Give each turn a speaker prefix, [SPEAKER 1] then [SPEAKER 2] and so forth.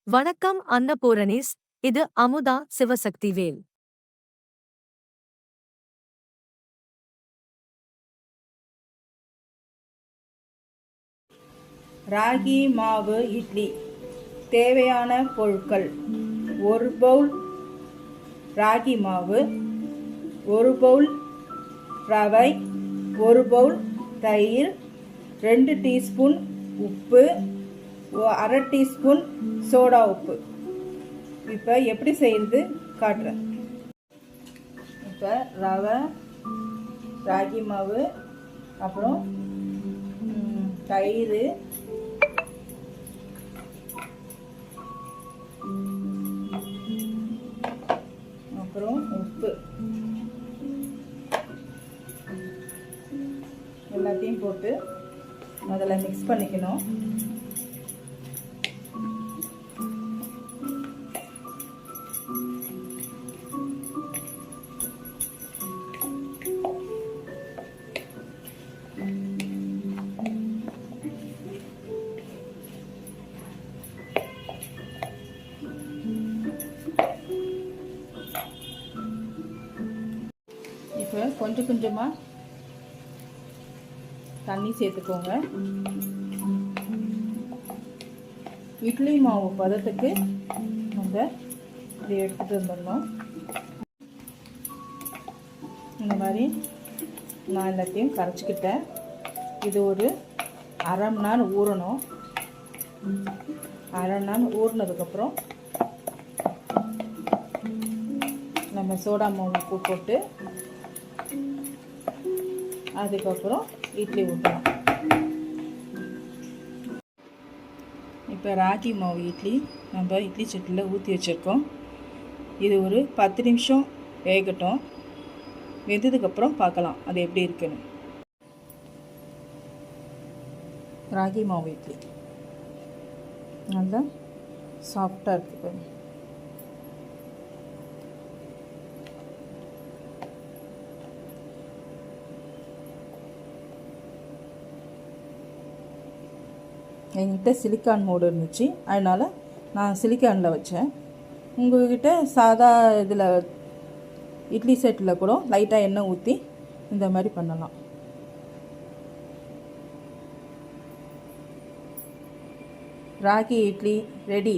[SPEAKER 1] வணக்கம் அன்னபூரணிஸ், இது அமுதா சிவசக்திவேல்.
[SPEAKER 2] ராகி மாவு இட்லி. தேவையான பொருட்கள்: 1 பவுல் ராகி மாவு, 1 பவுல் ரவை, 1 பவுல் தயிர், 2 டீஸ்பூன் உப்பு, 1/2 டீஸ்பூன் சோடா உப்பு. இப்போ எப்படி செய்கிறது காட்டுறேன். இப்போ ரவை, ராகி மாவு, அப்புறம் தயிர், அப்புறம் உப்பு எல்லாத்தையும் போட்டு அதில் மிக்ஸ் பண்ணிக்கணும். இப்போ கொஞ்சம் கொஞ்சமாக தண்ணி சேர்த்துக்கோங்க. இட்லி மாவு பதத்துக்கு நம்ம இதை எடுத்துகிட்டு வந்துடணும். இந்த மாதிரி நான் எல்லாத்தையும் கரைச்சிக்கிட்டேன். இது ஒரு 1/2 மணி நேரம் ஊறணும். 1/2 மணி நேரம் ஊறினதுக்கப்புறம் நம்ம சோடா மாவு உப்பு போட்டு அதுக்கப்புறம் இட்லி ஊற்றலாம். இப்போ ராகி மாவு இட்லி நம்ம இட்லி சட்டியில் ஊற்றி வச்சுருக்கோம். இது ஒரு 10 நிமிஷம் வேகட்டும். வெந்ததுக்கப்புறம் பார்க்கலாம் அது எப்படி இருக்குன்னு. ராகி மாவு இட்லி நல்லா சாஃப்டாக இருக்குது. என்கிட்ட சிலிக்கான் மோடு இருந்துச்சு, அதனால் நான் சிலிக்கானில் வச்சேன். உங்கள்கிட்ட சாதா இதில் இட்லி செட்டில் கூட லைட்டாக எண்ணெய் ஊற்றி இந்த மாதிரி பண்ணலாம். ராகி இட்லி ரெடி.